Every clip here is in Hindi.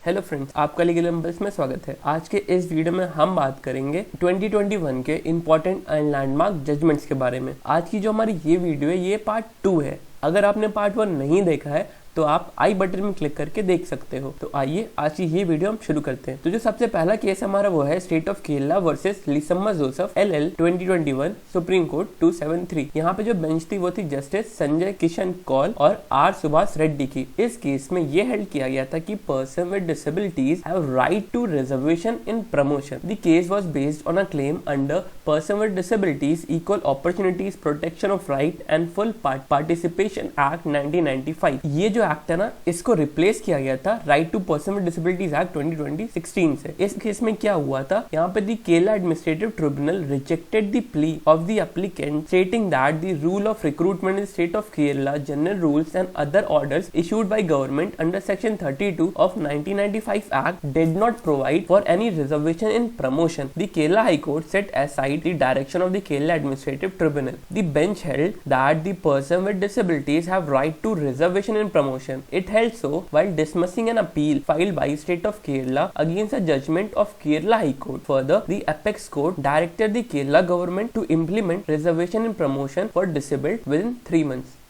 हेलो फ्रेंड्स, आपका लीगल एम्बल्स में स्वागत है। आज के इस वीडियो में हम बात करेंगे 2021 के इंपॉर्टेंट एंड लैंडमार्क जजमेंट्स के बारे में। आज की जो हमारी ये वीडियो है ये पार्ट 2 है। अगर आपने पार्ट 1 नहीं देखा है तो आप आई बटन में क्लिक करके देख सकते हो। तो आइए आज की ये वीडियो हम शुरू करते हैं। तो जो सबसे पहला केस हमारा वो है state of Kerala versus Lissamma Joseph LL 2021 supreme Court 273। यहाँ पे जो बेंच थी वो थी जस्टिस संजय किशन कौल और R सुभाष रेड्डी की। इस केस में ये हेल्ड किया गया था कि person with disabilities have right to reservation in promotion. The case was based on a claim under person with disabilities equal opportunities protection of right and full participation act 1995। ये जो एक्ट है ना, इसको रिप्लेस किया गया था right to person with disabilities act 2016 से। इस केस में क्या हुआ था, यहाँ पे the Kerala administrative tribunal rejected the plea of the applicant stating that the rule of recruitment in state of Kerala general rules and other orders issued by government under section 32 of 1995 act did not provide for any reservation in promotion. The Kerala High Court set aside the direction of the Kerala Administrative Tribunal. The bench held that the person with disabilities have right to reservation in promotion. It held so while dismissing an appeal filed by state of Kerala against a judgment of Kerala High Court. Further, the apex court directed the Kerala government to implement reservation in promotion for disabled within 3 months.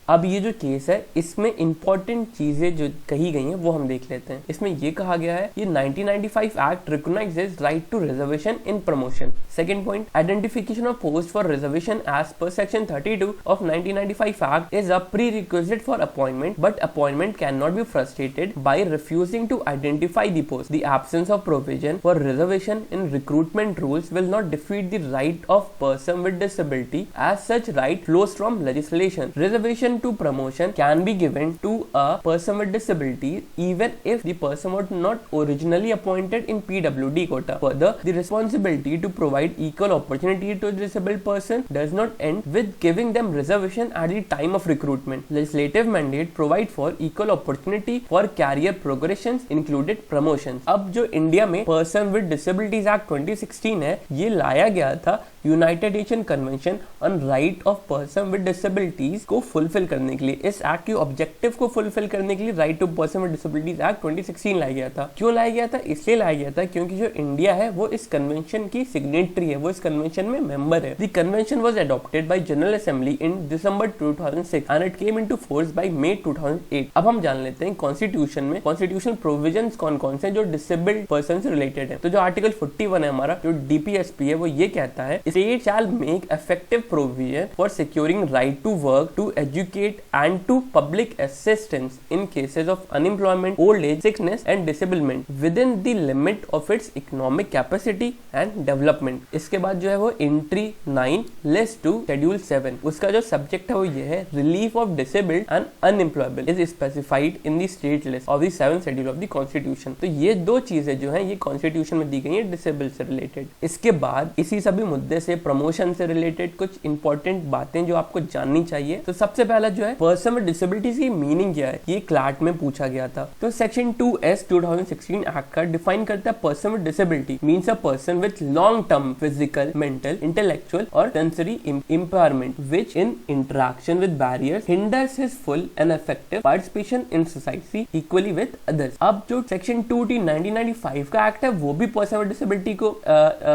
अब ये जो केस है इसमें इंपॉर्टेंट चीजें जो कही गई हैं वो हम देख लेते हैं। इसमें ये कहा गया है ये 1995 act recognises right to reservation in promotion. Second point, identification of post for reservation as per section 32 of 1995 act is a prerequisite for appointment, but appointment can not be frustrated by refusing to identify the post. The absence of provision for reservation in recruitment rules will not defeat the right of person with disability as such right flows from legislation. Reservation to promotion can be given to a person with disability even if the person was not originally appointed in PWD quota. Further, the responsibility to provide equal opportunity to a disabled person does not end with giving them reservation at the time of recruitment. Legislative mandate provide for equal opportunity for career progressions included promotions. अब जो इंडिया में Person with Disabilities Act 2016 है ये लाया गया था United nation convention on right of person with disabilities को फुलफिल करने के लिए। इस एक्ट के ऑब्जेक्टिव को फुलफिल करने के लिए right to person with disabilities act 2016 लाया गया था। क्यों लाया गया था? इसलिए लाया गया था क्योंकि जो इंडिया है वो इस कन्वेंशन की सिग्नेटरी है, वो इस कन्वेंशन में मेंबर है। The convention was adopted by general assembly in December 2006 and it came into force by May 2008। अब हम जान लेते हैं कॉन्स्टिट्यूशन में कॉन्स्टिट्यूशनल प्रोविजंस कौन कौन से जो डिसेबल्ड पर्सन से रिलेटेड है। तो जो आर्टिकल 41 है हमारा, जो DPSP है, वो ये कहता है State shall make effective provision for securing right to work, to educate and to public assistance in cases of unemployment, old age, sickness and disablement within the limit of its economic capacity and development. इसके बाद जो है वो entry 9 list to schedule 7, उसका जो subject है वो ये है relief of disabled and unemployable is specified in the state list of the 7th schedule of the constitution. तो ये दो चीजें जो है ये constitution में दी गई है disabled से related। इसके बाद इसी सभी मुद्दे से प्रमोशन से रिलेटेड कुछ इंपॉर्टेंट बातें जो आपको जाननी चाहिए। तो सबसे पहला जो है पर्सन विद डिसेबिलिटीज की मीनिंग क्या है, ये क्लार्ट में पूछा गया था। तो सेक्शन 2S 2016 एक्ट का डिफाइन करता है person with disability means a person with long term physical, mental, intellectual or sensory impairment which in interaction with barriers hinders his full and effective participation in society equally with others. अब जो सेक्शन 2T 1995 का एक्ट है वो भी पर्सन विद डिसेबिलिटी को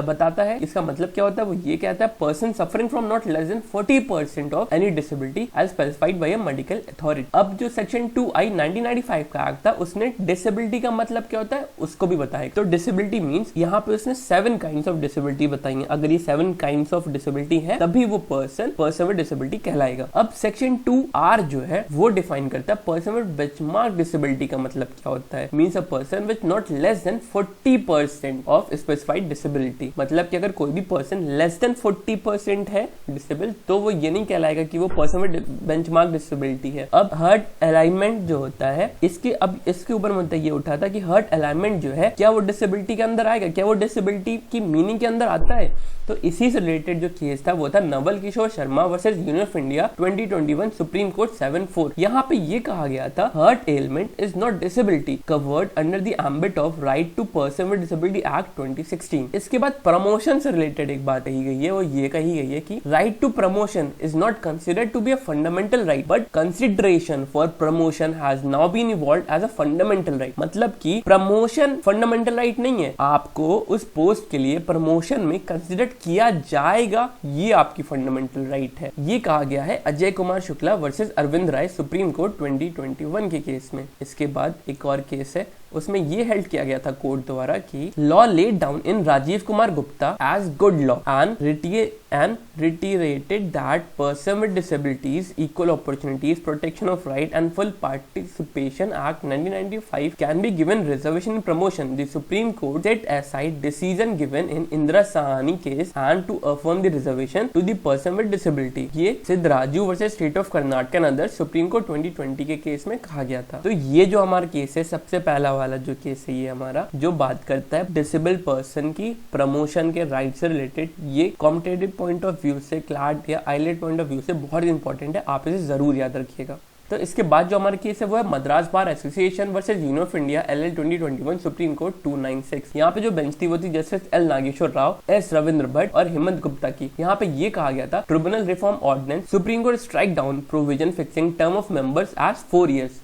बताता है। इसका मतलब क्या होता है, वो ये कहता है person suffering from not less than 40% of any disability as specified by a medical authority. अब जो सेक्शन 2I 1995 का एक्ट था उसने डिसेबिलिटी का मतलब क्या होता है उसको भी बताया। तो डिसेबिलिटी मींस यहाँ पे उसने 7 काइंड्स ऑफ डिसेबिलिटी बताई है। अगर ये 7 काइंड्स ऑफ डिसेबिलिटी है तभी वो पर्सन विद डिसेबिलिटी कहलाएगा। अब सेक्शन 2R जो है वो डिफाइन करता है पर्सन विद बेंचमार्क डिसेबिलिटी का मतलब क्या होता है, means a person with not less than 40% of specified disability. मतलब कि अगर कोई भी पर्सन लेस देन 40% है डिसेबल तो वो ये नहीं कहलाएगा कि वो पर्सन विद बेंचमार्क डिसेबिलिटी है। अब हर्ट अलाइनमेंट जो होता है इसके ऊपर मुद्दा ये उठा था कि हर्ट अलाइनमेंट जो है क्या वो डिसेबिलिटी के अंदर आएगा, क्या वो डिसेबिलिटी की मीनिंग के अंदर आता है। तो इसी से रिलेटेड जो केस था वो था Naval Kishore Sharma versus union of India 2021 supreme Court 7-4। यहाँ पे ये कहा गया था heart ailment is not disability covered under the ambit of right to person with disability act 2016। इसके बाद प्रमोशन से रिलेटेड एक बात कही गई है वो ये कही गई है कि right to promotion is not considered to be a fundamental right but consideration for promotion has now been evolved as a fundamental right. मतलब कि प्रमोशन फंडामेंटल राइट नहीं है, आपको उस पोस्ट के लिए प्रमोशन में कंसिडर किया जाएगा, ये आपकी फंडामेंटल राइट है। ये कहा गया है अजय कुमार शुक्ला वर्सेस अरविंद राय सुप्रीम कोर्ट 2021 के केस में। इसके बाद एक और केस है, उसमें ये हेल्ड किया गया था कोर्ट द्वारा कि law laid down in Rajeev Kumar Gupta as good law and reiterated that person with disabilities, equal opportunities, protection of right and full participation act 1995 can be given reservation in promotion. The Supreme Court set aside decision given in Indira Sahani case and to affirm the reservation to the person with disability. ये सिद्ध Raju versus state of Karnataka and others supreme court 2020 के केस में कहा गया था। तो ये जो हमारा केस है, सबसे पहला वाला जो केस है ये हमारा जो बात करता है डिसेबल पर्सन की प्रमोशन के राइट से रिलेटेड, ये कॉम्पिटेटिव पॉइंट ऑफ व्यू से, क्लैट या आईलेट पॉइंट ऑफ व्यू से बहुत इंपॉर्टेंट है, आप इसे जरूर याद रखिएगा। तो इसके बाद जो हमारा केस है वो है Madras bar association versus union of India LL 2021 supreme Court 296। यहाँ पे जो बेंच थी वो थी justice L Nageswara Rao, S Ravindra Bhat और हेमंत गुप्ता की। यहाँ पे ये कहा गया था tribunal reform ordinance Supreme Court strike down provision fixing term of members as 4 years।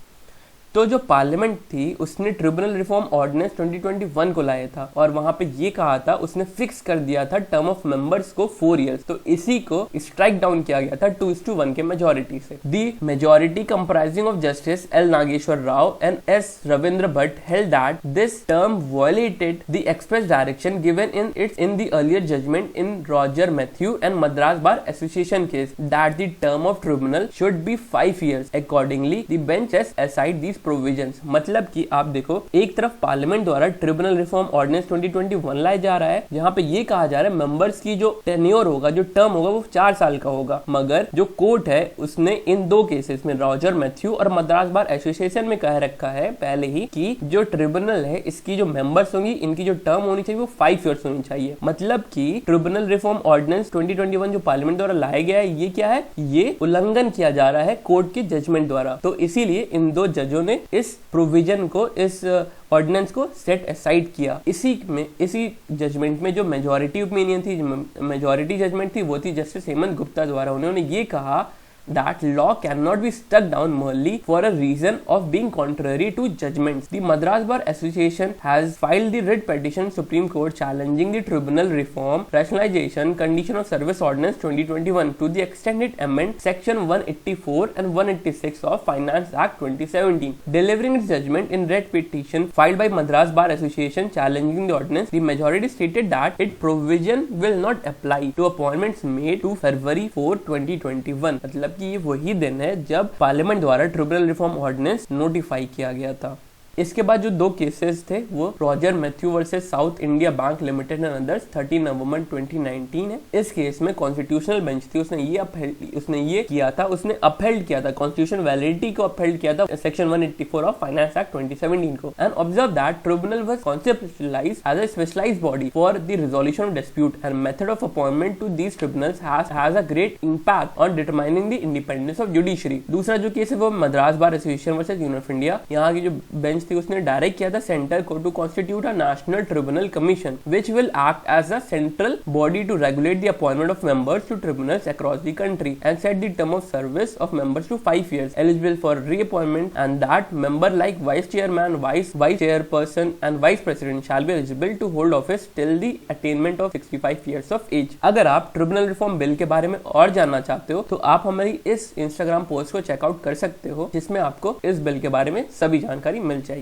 तो जो पार्लियामेंट थी उसने ट्रिब्यूनल रिफॉर्म ऑर्डिनेंस 2021 को लाया था और वहां पे ये कहा था, उसने फिक्स कर दिया था टर्म ऑफ मेंबर्स को 4 years। तो इसी को स्ट्राइक डाउन किया गया था 2:1 के मेजोरिटी से। The majority comprising of justice L Nageswara Rao and S Ravindra Bhat held that this term violated the express direction given in the earlier judgment in Rojer Mathew and Madras bar association case that the term of tribunal should be 5 years। Accordingly the bench has aside these provisions. मतलब कि आप देखो, एक तरफ पार्लियामेंट द्वारा ट्रिब्यूनल रिफॉर्म ऑर्डिनेंस 2021 लाया जा रहा है, जहां पे ये कहा जा रहा है मेंबर्स की जो टेन्योर होगा, जो टर्म होगा वो 4 साल का होगा। मगर जो कोर्ट है उसने इन 2 केसेस में रॉजर मैथ्यू और मद्रास बार एसोसिएशन में कह रखा है पहले ही कि जो ट्रिब्यूनल है इसकी जो मेंबर्स होंगी, इनकी जो टर्म होनी चाहिए वो 5 years होनी चाहिए। मतलब कि ट्रिब्यूनल रिफॉर्म ऑर्डिनेंस 2021 जो पार्लियामेंट द्वारा लाया गया है, ये क्या है, ये उल्लंघन किया जा रहा है कोर्ट के जजमेंट द्वारा। तो इसीलिए इन 2 जजों ने इस प्रोविजन को, इस ऑर्डिनेंस को सेट असाइड किया। इसी जजमेंट में जो मेजॉरिटी ओपिनियन थी, मेजॉरिटी जजमेंट थी, वो थी जस्टिस हेमंत गुप्ता द्वारा। उन्होंने ये कहा that law cannot be struck down merely for a reason of being contrary to judgments. The Madras Bar Association has filed the writ petition Supreme Court challenging the tribunal reform, rationalization, condition of service ordinance 2021 to the extent it amends section 184 and 186 of Finance Act 2017. Delivering its judgment in writ petition filed by Madras Bar Association challenging the ordinance, the majority stated that its provision will not apply to appointments made to February 4, 2021. मतलब कि ये वही दिन है जब पार्लियामेंट द्वारा ट्रिब्यूनल रिफॉर्म ऑर्डिनेंस नोटिफाई किया गया था। इसके बाद जो 2 केसेस थे वो Roger Matthew versus south India bank limited and others 30 नवंबर 2019 है। इस केस में कॉन्स्टिट्यूशनल बेंच थी, उसने ये किया था, उसने अपहेल्ड किया था कॉन्स्टिट्यूशन वैलिडिटी को, अपहेल्ड किया था सेक्शन 184 ऑफ फाइनेंस एक्ट 2017 को, and observe that tribunal was conceptualized as a specialized body for the resolution of dispute and method of appointment to these tribunals has a great impact on determining the independence of judiciary. दूसरा जो केस है वो Madras bar association versus union of India. यहाँ की जो बेंच थी उसने डायरेक्ट किया था सेंटर को to constitute a national tribunal commission which will act as a central body to regulate the appointment of members to tribunals across the country and set the term of service of members to 5 years eligible for reappointment and that member like vice chairman, vice chairperson and vice president shall be eligible to hold office till the attainment of 65 years of age. अगर आप ट्रिब्यूनल रिफॉर्म बिल के बारे में और जानना चाहते हो तो आप हमारी इस इंस्टाग्राम पोस्ट को चेकआउट कर सकते हो, जिसमें आपको इस बिल के बारे में सभी जानकारी मिल जाएगी।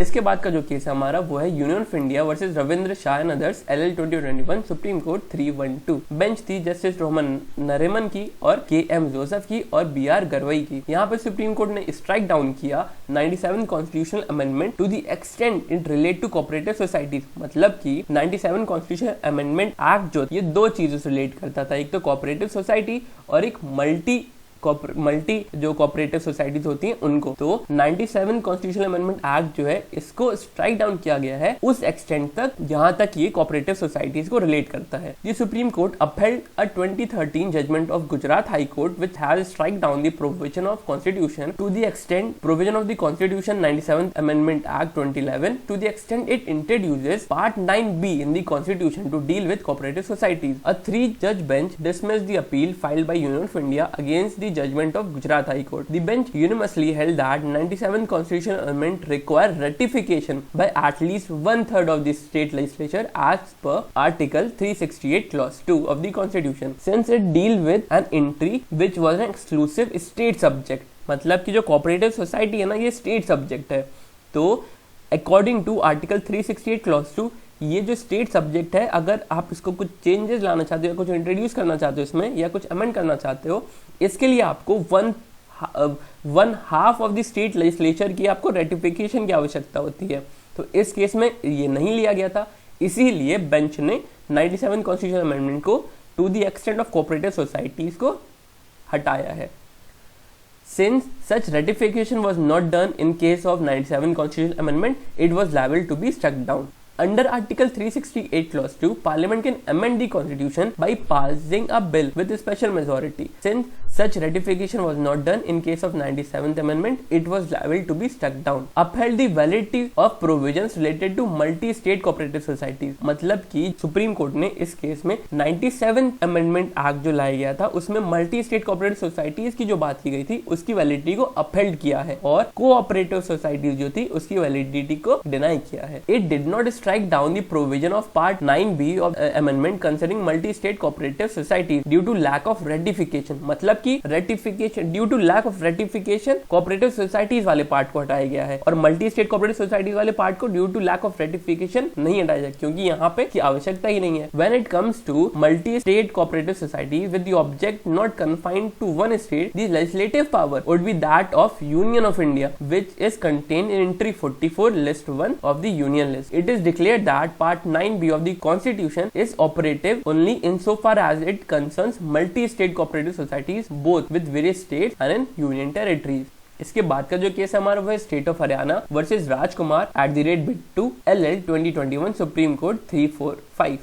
इसके बाद का जो केस है हमारा वो है union of India versus Ravindra Shah and others LL 2021 supreme court 312। Bench थी जस्टिस रोहमन नरिमन की और KM जोसेफ की और BR गरवई की। यहाँ पे सुप्रीम कोर्ट ने स्ट्राइक डाउन किया 97 constitutional amendment to the extent it relate to cooperative societies. मतलब कि 97 कॉन्स्टिट्यूशनल अमेंडमेंट एक्ट जो ये 2 चीजों से रिलेट करता था, एक तो कोऑपरेटिव सोसाइटी और एक मल्टी मल्टी जो कोऑपरेटिव सोसाइटीज होती हैं उनको। तो 97 कॉन्स्टिट्यूशनल अमेंडमेंट एक्ट जो है इसको स्ट्राइक डाउन किया गया है उस एक्सटेंट तक जहां तक ये कोऑपरेटिव सोसाइटीज को रिलेट करता है। The Supreme court upheld a 2013 judgment of Gujarat High Court which has strike down the provision of Constitution to the extent provision of the Constitution 97th Amendment Act 2011 to the extent it introduces Part 9B in the Constitution to deal with cooperative societies. A 3-judge bench dismissed the appeal filed by Union of India against the judgment of Gujarat High Court. The bench unanimously held that 97th Constitutional Amendment require ratification by at least 1/3 of the state legislature as per Article 368 Clause 2 of the Constitution, since it deal with an entry which was an exclusive state subject. मतलब कि जो कोऑपरेटिव सोसाइटी है ना ये स्टेट सब्जेक्ट है। तो अकॉर्डिंग टू आर्टिकल 368 क्लॉज 2 ये जो स्टेट सब्जेक्ट है अगर आप इसको कुछ चेंजेस लाना चाहते हो या कुछ इंट्रोड्यूस करना चाहते हो इसमें या कुछ अमेंड करना चाहते हो, इसके लिए आपको one half of the state legislature की आपको रेटिफिकेशन की आवश्यकता होती है। तो इस केस में ये नहीं लिया गया था, इसीलिए बेंच ने 97 कॉन्स्टिट्यूशनल अमेंडमेंट को to the extent of cooperative societies को हटाया है। Since such ratification was not done in case of 97 Constitutional Amendment, it was liable to be struck down. Under Article 368 Clause 2, Parliament can amend the Constitution by passing a bill with a special majority. Since such ratification was not done in case of 97th Amendment, it was liable to be struck down. Upheld the validity of provisions related to multi-state cooperative societies. मतलब कि सुप्रीम कोर्ट ने इस केस में 97th Amendment Act जो लाया गया था उसमें मल्टी स्टेट कोऑपरेटिव सोसाइटीज की जो बात की गई थी उसकी वैलिडिटी को अपहेल्ड किया है और कोऑपरेटिव सोसाइटीज जो थी उसकी वैलिडिटी को डिनाई किया है। It did not strike down the provision of Part 9B of amendment concerning multi-state cooperative societies due to lack of ratification. मतलब कि ratification due to lack of ratification cooperative societies वाले पार्ट को हटाया गया है और multi-state cooperative societies वाले पार्ट को due to lack of ratification नहीं हटाया जाए क्योंकि यहाँ पे की आवश्यकता ही नहीं है। When it comes to multi-state cooperative society with the object not confined to one state, the legislative power would be that of Union of India, which is contained in entry 44 list 1 of the Union list. It is declared that Part 9B of the Constitution is operative only insofar as it concerns multi-state cooperative societies both with various states and in union territories. इसके बाद का जो केस हमारा वो है state of Haryana versus Rajkumar @BIT2 LL 2021 supreme court 345।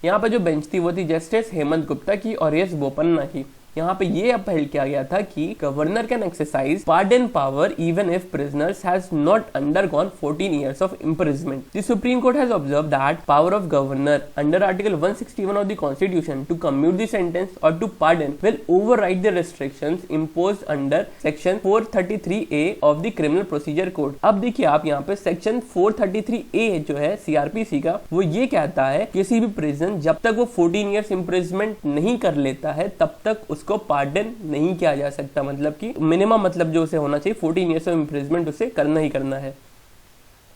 यहाँ पर जो बेंच थी वो थी जस्टिस हेमंत गुप्ता की और एस बोपन्ना की। यहाँ पे ये अपहेल्ड किया गया था कि governor can exercise pardon power even if prisoners has not undergone 14 years of imprisonment. The Supreme Court has observed that power of governor under Article 161 of the Constitution to commute the sentence or to pardon will override the restrictions imposed under Section 433A of the Criminal Procedure Code. अब देखिए आप यहाँ पे Section 433A जो है CRPC का वो ये कहता है किसी भी प्रिजन जब तक वो 14 years imprisonment नहीं कर लेता है तब तक उसको पार्डन नहीं किया जा सकता। मतलब कि मिनिमम मतलब जो उसे होना चाहिए 14 years ऑफ इम्प्रिजमेंट उसे करना ही करना है।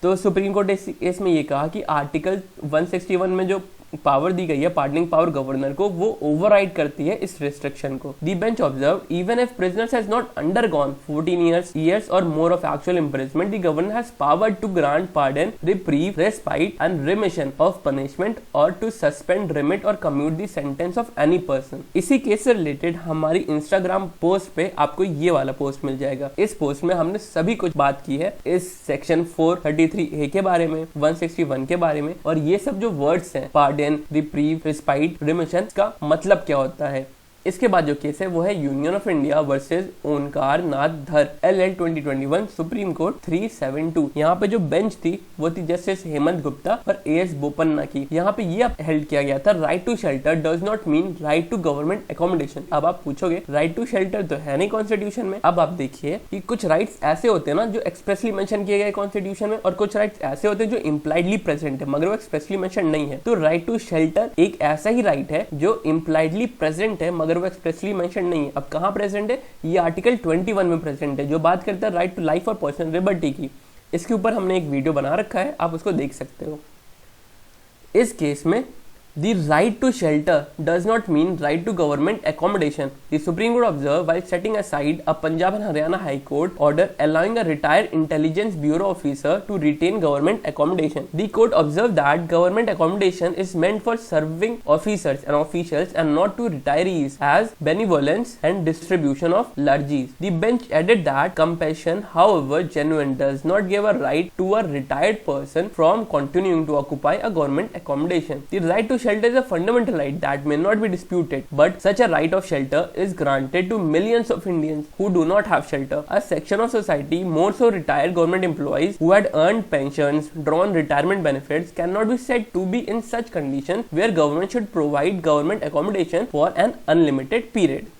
तो सुप्रीम कोर्ट इसमें ये कहा कि आर्टिकल 161 में जो पावर दी गई है पार्डनिंग पावर गवर्नर को वो ओवरराइड करती है इस रिस्ट्रिक्शन को। The bench observe even if prisoners has not undergone 14 years or more of actual imprisonment the governor has power to grant pardon reprieve respite and remission of punishment or to suspend remit or commute the sentence of any person. इसी केस से रिलेटेड हमारी इंस्टाग्राम पोस्ट पे आपको ये वाला पोस्ट मिल जाएगा। इस पोस्ट में हमने सभी कुछ बात की है इस सेक्शन 433A के बारे में 161 के बारे में और ये सब जो वर्ड्स हैं रिप्रीव रिस्पाइट रिमिशन का मतलब क्या होता है। इसके बाद जो केस है वो है यूनियन ऑफ इंडिया वर्सेस ओंकार नाथ धर LL 2021 सुप्रीम कोर्ट 372। यहाँ पे जो बेंच थी वो थी जस्टिस हेमंत गुप्ता और AS बोपन्ना की। यहाँ पे ये हेल्ड किया गया था right to shelter does not mean right to government accommodation. अब आप पूछोगे राइट टू शेल्टर तो है नहीं कॉन्स्टिट्यूशन में। अब आप देखिए कि कुछ राइट्स ऐसे होते हैं ना जो एक्सप्रेसली मेंशन किए गए कॉन्स्टिट्यूशन में और कुछ राइट्स ऐसे होते हैं जो इम्प्लाइडली प्रेजेंट है मगर वो एक्सप्रेसली मेंशन नहीं है। तो राइट टू शेल्टर एक ऐसा ही राइट है जो इम्प्लाइडली प्रेजेंट है मगर वो एक्सप्रेसली मेंशन नहीं है। अब कहां प्रेजेंट है? ये आर्टिकल 21 में प्रेजेंट है जो बात करता है राइट टू लाइफ और पर्सनल लिबर्टी की। इसके ऊपर हमने एक वीडियो बना रखा है, आप उसको देख सकते हो। इस केस में The right to shelter does not mean right to government accommodation. The Supreme Court observed while setting aside a Punjab and Haryana High Court order allowing a retired intelligence bureau officer to retain government accommodation. The court observed that government accommodation is meant for serving officers and officials and not to retirees as benevolence and distribution of largesse. The bench added that compassion, however genuine, does not give a right to a retired person from continuing to occupy a government accommodation. The right to shelter is a fundamental right that may not be disputed, but such a right of shelter is granted to millions of Indians who do not have shelter. A section of society, more so retired government employees who had earned pensions, drawn retirement benefits, cannot be said to be in such conditions where government should provide government accommodation for an unlimited period.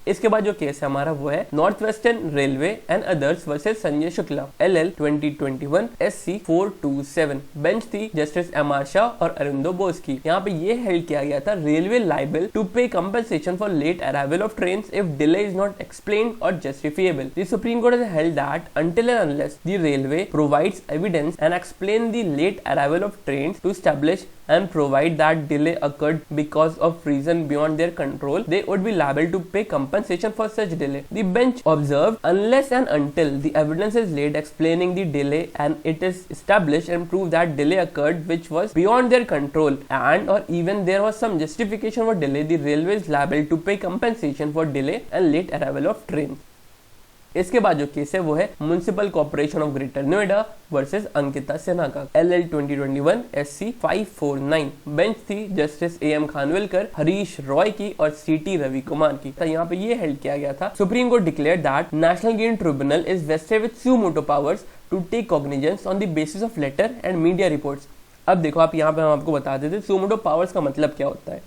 इसके बाद जो केस है हमारा वो है north western railway and others versus Sanjay Shukla LL 2021 SC 427। Bench थी जस्टिस MR शाह और अरिंदो बोस की। यहाँ पे ये हेल्ड किया गया था railway liable to pay compensation for late arrival of trains if delay is not explained or justifiable. The Supreme Court has held that until and unless the railway provides evidence and explain the late arrival of trains to establish and provide that delay occurred because of reason beyond their control, they would be liable to pay compensation for such delay. The bench observed unless and until the evidence is laid explaining the delay and it is established and proved that delay occurred which was beyond their control and or even there was some justification for delay, the railway is liable to pay compensation for delay and late arrival of trains. इसके बाद जो केस है वो है municipal corporation of greater Noida versus Ankita Sinha का LL 2021 SC 549। बेंच थी जस्टिस AM खानविलकर, हरीश रॉय की और CT रवि कुमार की। तो यहाँ पे ये हेल्ड किया गया था supreme court declare that national green tribunal is vested with suo motu powers to take cognizance on the basis of letter and media reports. अब देखो आप यहाँ पे हम आपको बता देते suo motu powers का मतलब क्या होता है।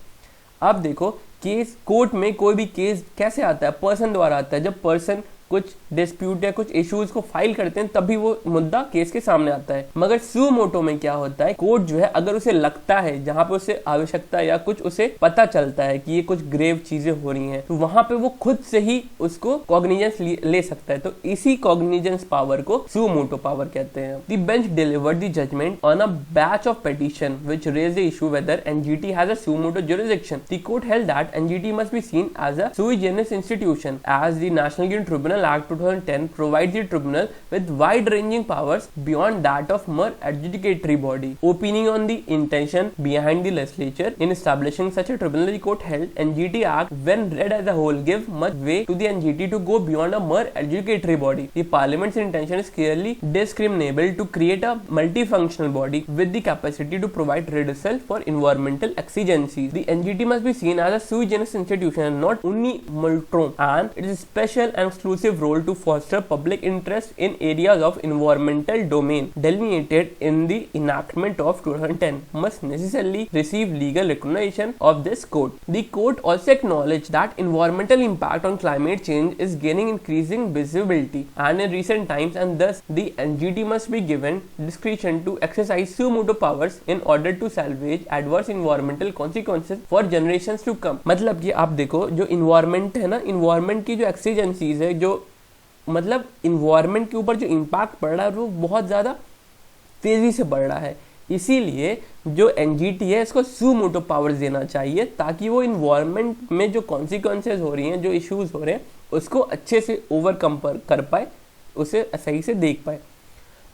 अब देखो केस कोर्ट में कोई भी केस कैसे आता है, पर्सन द्वारा आता है। जब पर्सन कुछ डिस्प्यूट या कुछ इश्यूज को फाइल करते हैं तभी वो मुद्दा केस के सामने आता है। मगर suo motu में क्या होता है, कोर्ट जो है अगर उसे लगता है जहां पे उसे आवश्यकता या कुछ उसे पता चलता है कि ये कुछ ग्रेव चीजें हो रही हैं तो वहां पे वो खुद से ही उसको कॉग्निजेंस ले सकता है। तो इसी कॉग्निजेंस पावर को suo motu पावर कहते हैं। The bench delivered the judgment on a batch of petition which raised the issue whether NGT has a suo motu jurisdiction। The court held that NGT must be seen as a sui generis institution as the National Green Tribunal Act 2010 provides the tribunal with wide-ranging powers beyond that of mere adjudicatory body. Opining on the intention behind the legislature in establishing such a tribunal, the court held NGT Act, when read as a whole, give much way to the NGT to go beyond a mere adjudicatory body. The Parliament's intention is clearly discriminable to create a multifunctional body with the capacity to provide redressal for environmental exigencies. The NGT must be seen as a sui generis institution and not uni multrum, and it is special and exclusive role to foster public interest in areas of environmental domain delineated in the enactment of 2010 must necessarily receive legal recognition of this court. The court also acknowledged that environmental impact on climate change is gaining increasing visibility and in recent times, and thus the NGT must be given discretion to exercise suo motu powers in order to salvage adverse environmental consequences for generations to come। मतलब कि आप देखो जो environment है ना, environment की जो exigencies है, जो मतलब इन्वायरमेंट के ऊपर जो इम्पैक्ट पड़ रहा है वो बहुत ज़्यादा तेज़ी से बढ़ रहा है। इसीलिए जो NGT है इसको suo motu पावर्स देना चाहिए ताकि वो इन्वायरमेंट में जो कॉन्सिक्वेंसेज हो रही हैं, जो इश्यूज हो रहे हैं उसको अच्छे से ओवरकम कर पाए, उसे सही से देख पाए।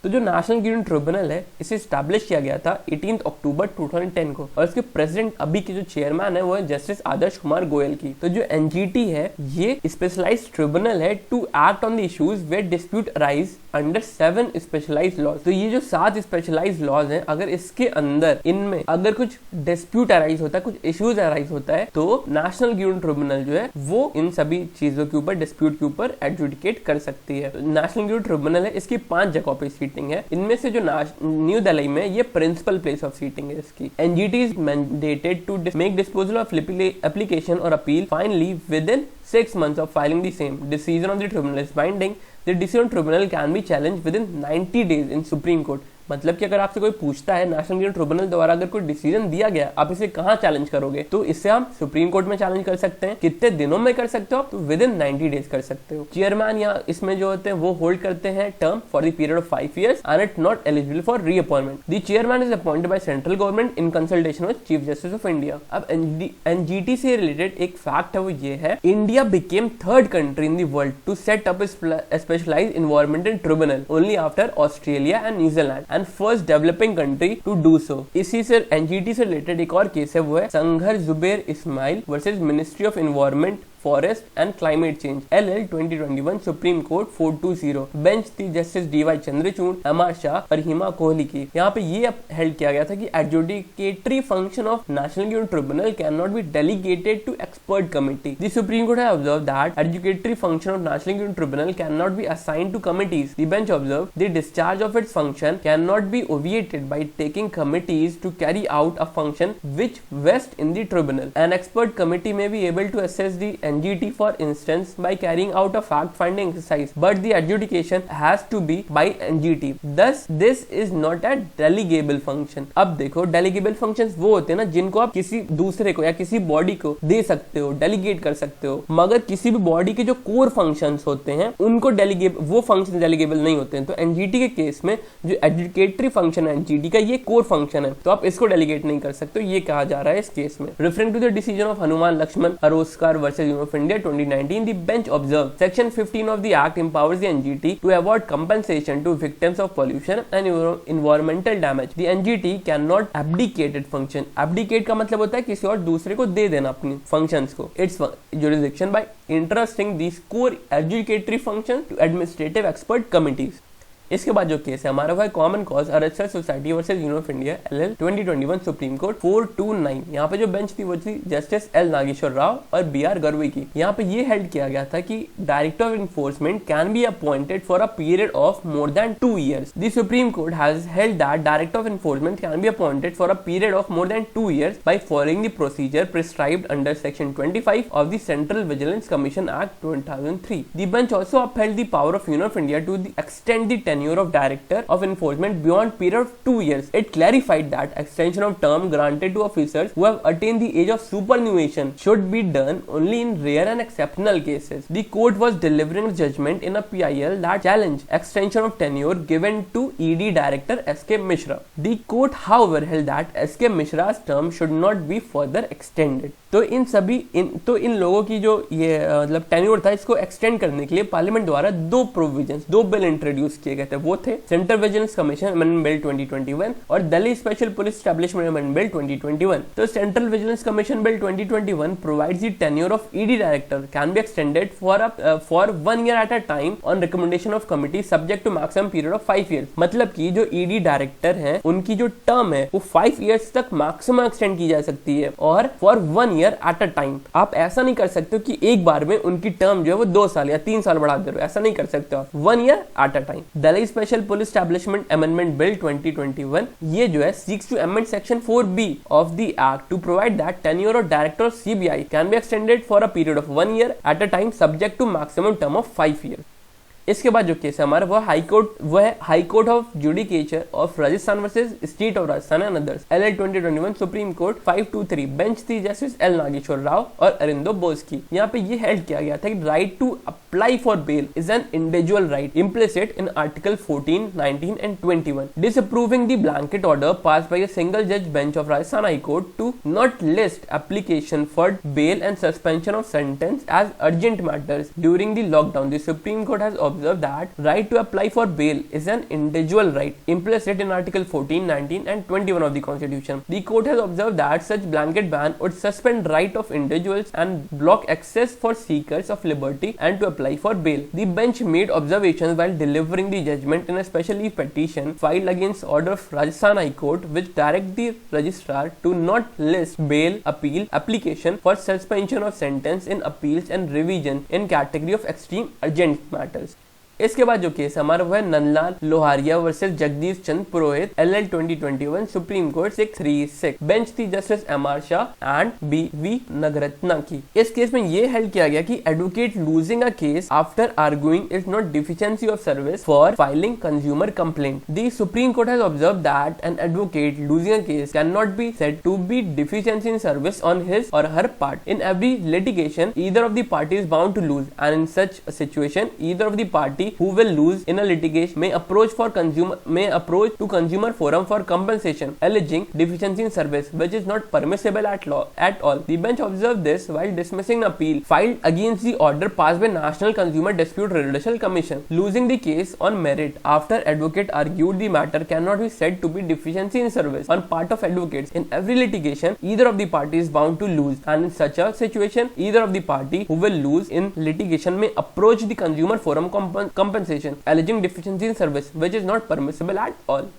तो जो नेशनल ग्रीन ट्रिब्यूनल है इसे स्टैब्लिश किया गया था 18 अक्टूबर 2010 को और इसके प्रेसिडेंट अभी के जो चेयरमैन है वो है जस्टिस आदर्श कुमार गोयल की। तो जो NGT है ये स्पेशलाइज्ड ट्रिब्यूनल है to act on the issues where dispute arise under 7 specialised laws. तो ये जो 7 स्पेशलाइज्ड लॉज हैं, अगर इसके अंदर इनमें अगर कुछ डिस्प्यूट अराइज होता है, कुछ इश्यूज अराइज होता है तो नेशनल ग्रीन ट्रिब्यूनल जो है वो इन सभी चीजों के ऊपर डिस्प्यूट के ऊपर एडजुडिकेट कर सकती है। नेशनल ग्रीन ट्रिब्यूनल है, इसकी 5 जगहों पर सीटिंग है। इनमें से जो न्यू दिल्ली में ये प्रिंसिपल प्लेस ऑफ सीटिंग है इसकी। NGT is mandated to make disposal of application or appeal finally within 6 months of filing the same. Decision of the tribunal is binding. The decision tribunal can be challenged within 90 days in Supreme Court. मतलब कि अगर आपसे कोई पूछता है नेशनल गिल्ड ट्रिब्यूनल द्वारा अगर कोई डिसीजन दिया गया, आप इसे कहाँ चैलेंज करोगे, तो इससे हम सुप्रीम कोर्ट में चैलेंज कर सकते हैं। कितने दिनों में कर सकते हो आप, तो विद इन 90 डेज कर सकते हो। चेयरमैन या इसमें जो होते हैं वो होल्ड करते हैं term for the period of 5 years and it not eligible for reappointment. The chairman is appointed by central government in consultation with chief justice of India. अब एनजीटी से रिलेटेड एक फैक्ट है, वो ये है, India became third country in the world to set up a specialized environmental tribunal only after Australia and New Zealand and first developing country to do so। इसी से एनजीटी से रिलेटेड एक और केस है, वो है Sanghar Zuber Ismail versus ministry of environment forest and climate change LL 2021 supreme Court 420। Bench थी justice DY Chandrachud, MR Shah और हिमा कोहली की। यहाँ पे ये हेल्ड किया गया था कि adjudicatory function of national green tribunal can not be delegated to expert committee. The Supreme Court has observed that adjudicatory function of national green tribunal can not be assigned to committees. The bench observe the discharge of its function can not be obviated by taking committees to carry out a function which vests in the tribunal. An expert committee may be able to assess the NGT for instance by carrying out a fact-finding exercise, but the adjudication has to be by NGT. Thus, this is not a delegable function। अब देखो delegable functions वो होते हैं ना जिनको आप किसी दूसरे को या किसी बॉडी को दे सकते हो, डेलीगेट कर सकते हो, मगर किसी भी बॉडी के जो कोर फंक्शंस होते हैं उनको डेलीगेबल, वो फंक्शन डेलीगेबल नहीं होते हैं। तो एनजीटी के केस में जो एडजुडिकेटरी फंक्शन है एनजीटी का, ये कोर फंक्शन है, तो आप इसको डेलीगेट नहीं कर सकते, ये कहा जा रहा है इस केस में। Referring to the decision of Hanuman Laxman Aroskar versus union of India 2019, the bench observed Section 15 of the Act empowers the NGT to award compensation to victims of pollution and environmental damage। The NGT cannot abdicate its function। Abdicate का मतलब होता है किसी और दूसरे को दे देना अपनी functions को। Its jurisdiction by entrusting these core adjudicatory functions to administrative expert committees। इसके बाद जो केस है हमारा वो है common cause RSS society versus union of India LL 2021 supreme court 429। यहाँ पे जो बेंच थी वो थी जस्टिस L नागेश्वर राव और BR गरवी की। यहाँ पे ये हेल्ड किया गया था कि director of enforcement can be appointed for a period of more than 2 years। The Supreme Court has held that director of enforcement can be appointed for a period of more than 2 years by following the procedure prescribed under section 25 of the Central Vigilance Commission Act 2003। The bench also upheld the power of Union of India to extend the tenure of director of enforcement beyond period of 2 years। It clarified that extension of term granted to officers who have attained the age of superannuation should be done only in rare and exceptional cases। The court was delivering a judgment in a PIL that challenged extension of tenure given to ED director SK Mishra। The court however held that SK Mishra's term should not be further extended। तो इन लोगों की जो ये मतलब टेन्योर था, इसको एक्सटेंड करने के लिए पार्लियामेंट द्वारा दो बिल इंट्रोड्यूस किए गए थे। वो थे central vigilance commission amendment bill 2021 और Delhi special police establishment amendment bill 2021। तो central vigilance commission bill 2021 provides the tenure of ED director can be extended for 1 year at a time on recommendation of committee subject to maximum period of 5 years। मतलब कि जो ईडी डायरेक्टर हैं उनकी जो टर्म है वो 5 years तक मैक्सिमम एक्सटेंड की जा सकती है और for 1 year at a time. आप ऐसा नहीं कर सकते कि एक बार में उनकी टर्म जो है वो 2 साल या 3 साल बढ़ा दे रहे हो, ऐसा नहीं कर सकते आप। 1 year at a time. Delhi special police establishment amendment bill 2021 ये जो है seeks to amend section 4B of the act to provide that tenure of director of CBI can be extended for a period of 1 year at a time subject to maximum term of 5 years। इसके बाद जो केस है हमारा वो है high court of judicature of Rajasthan versus state of Rajasthan and others LL 2021 supreme court 523। Bench थी जस्टिस L नागेश्वर राव और अरिंदो बोस की। यहाँ पे ये हेल्ड किया गया था कि right to apply for bail is an individual right implicit in article 14, 19 and 21, disapproving the blanket order passed by a single judge bench of Rajasthan High Court to not list application for bail and suspension of sentence as urgent matters during the lockdown। The Supreme Court has observed that right to apply for bail is an individual right implicit in Article 14, 19 and 21 of the Constitution। The court has observed that such blanket ban would suspend right of individuals and block access for seekers of liberty and to apply for bail। The bench made observations while delivering the judgment in a special leave petition filed against order of Rajasthan High Court which direct the registrar to not list bail appeal application for suspension of sentence in appeals and revision in category of extreme urgent matters। इसके बाद जो केस हमारा वो है नंदलाल लोहारिया वर्सेस जगदीश चंद्र पुरोहित LL 2021 सुप्रीम कोर्ट 636। बेंच थी justice MR Shah and BV Nagarathna की। इस केस में ये हेल्ड किया गया कि advocate losing a case after arguing is not deficiency of service for filing consumer complaint. The Supreme Court has observed that an advocate losing a case can not B said to be deficiency in service on his or her part. In every litigation, either of the party is bound to lose, and in such a situation, either of the party who will lose in a litigation may approach to consumer forum for compensation, alleging deficiency in service, which is not permissible at all. The bench observed this while dismissing an appeal filed against the order passed by National Consumer Dispute Resolution Commission. Losing the case on merit after advocate argued the matter cannot be said to be deficiency in service on part of advocates. In every litigation, either of the party is bound to lose, and in such a situation, either of the party who will lose in litigation may approach the consumer forum compensation, alleging deficiency in service, which is not permissible at all.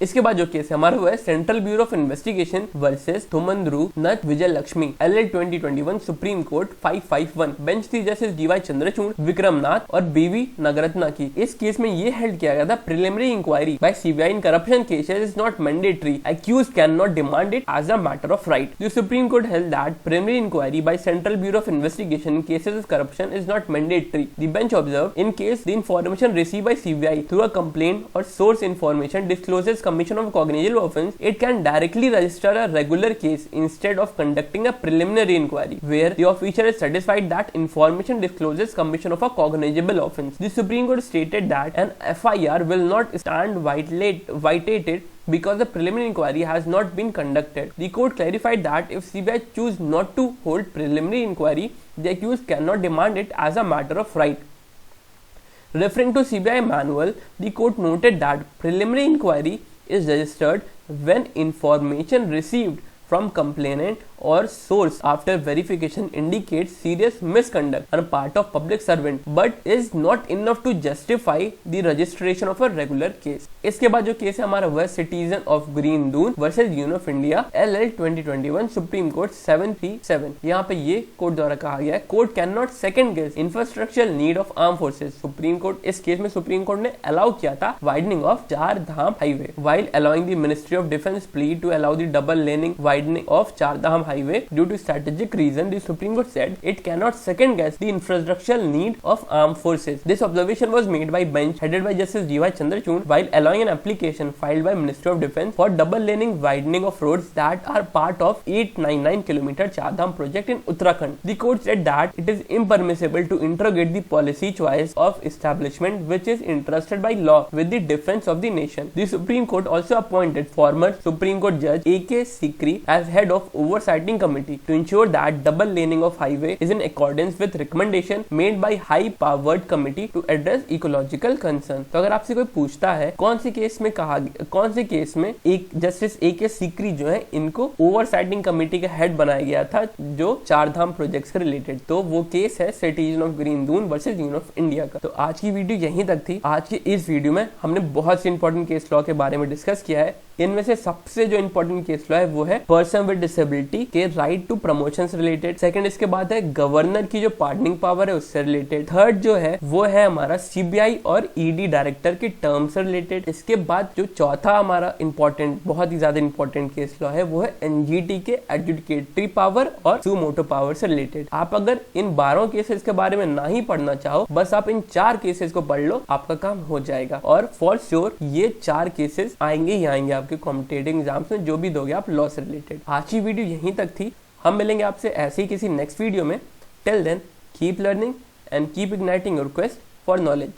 इसके बाद जो केस है हमारा वो है central bureau of investigation versus थुमंद्रू नथ Vijay Lakshmi LL 2021 supreme court 551। Bench थी जस्टिस DY चंद्रचूड़, विक्रम नाथ और BV नगरत्ना की। इस केस में ये हेल्ड किया गया था preliminary inquiry by CBI in corruption cases is not mandatory, accused can not demand it as a matter of right. The Supreme Court held that preliminary inquiry by central bureau of investigation in cases of corruption is not mandatory. The bench observe in case the information receive by CBI through a complaint or source information discloses commission of cognizable offense, it can directly register a regular case instead of conducting a preliminary inquiry where the officer is satisfied that information discloses commission of a cognizable offense. The Supreme Court stated that an FIR will not stand vitiated because the preliminary inquiry has not been conducted. The court clarified that if CBI choose not to hold preliminary inquiry, the accused cannot demand it as a matter of right. Referring to CBI manual, the court noted that preliminary inquiry is registered when information received from complainant or source after verification indicates serious misconduct on part of public servant but is not enough to justify the registration of a regular case. इसके बाद जो केस है हमारा वह citizen of green Doon versus union of India LL 2021 supreme court 737। यहाँ पे ये कोर्ट द्वारा कहा गया है court can not second guess infrastructural need of arm forces. Supreme court इस केस में सुप्रीम कोर्ट ने अलाउ किया था widening of Char Dham highway while allowing the Ministry of Defence plea to allow the double laning widening of Char Dham highway due to strategic reason. The Supreme Court said it cannot second guess the infrastructural need of armed forces. This observation was made by bench headed by Justice DY Chandrachud while allowing an application filed by Ministry of Defence for double laning widening of roads that are part of 899 km Char Dham project in Uttarakhand. The court said that it is impermissible to interrogate the policy choice of establishment which is entrusted by law with the defense of the nation. The Supreme Court also appointed former Supreme Court Judge A.K. Sikri as head of oversighting committee to ensure that double laning of highway is in accordance with recommendation made by high powered committee to address ecological concern. तो अगर आपसे कोई पूछता है कौन से केस में एक जस्टिस A.K. सीकरी जो है इनको ओवरसाइटिंग कमेटी का हेड बनाया गया था जो चार धाम प्रोजेक्ट्स से रिलेटेड, तो वो केस है citizen of green Doon versus union of India का। तो आज की वीडियो यहीं तक थी। आज के इस वीडियो में हमने बहुत से इंपॉर्टेंट केस लॉ के बारे में डिस्कस किया है। इनमें से सबसे जो इंपॉर्टेंट केस लॉ है वो है पर्सन विद डिसेबिलिटी के राइट टू प्रमोशन से रिलेटेड। सेकंड इसके बाद है गवर्नर की जो पार्डनिंग पावर है उससे रिलेटेड। थर्ड जो है वो है हमारा सीबीआई और ईडी डायरेक्टर के टर्म से रिलेटेड। इसके बाद जो चौथा हमारा इंपॉर्टेंट बहुत ही ज्यादा इंपॉर्टेंट केस लॉ है वो है एनजीटी के एडजुडिकेटरी पावर और सू मोटो पावर से रिलेटेड। आप अगर इन 12 केसेस के बारे में ना ही पढ़ना चाहो, बस आप इन 4 केसेस को पढ़ लो, आपका काम हो जाएगा। और फॉर श्योर ये 4 केसेस आएंगे ही आएंगे आपके कॉम्पिटिटिव एग्जाम्स में जो भी दोगे आप लॉ से रिलेटेड। आज की वीडियो यहीं तक थी। हम मिलेंगे आपसे ऐसे ही किसी नेक्स्ट वीडियो में। Till then keep learning and keep igniting your quest for knowledge.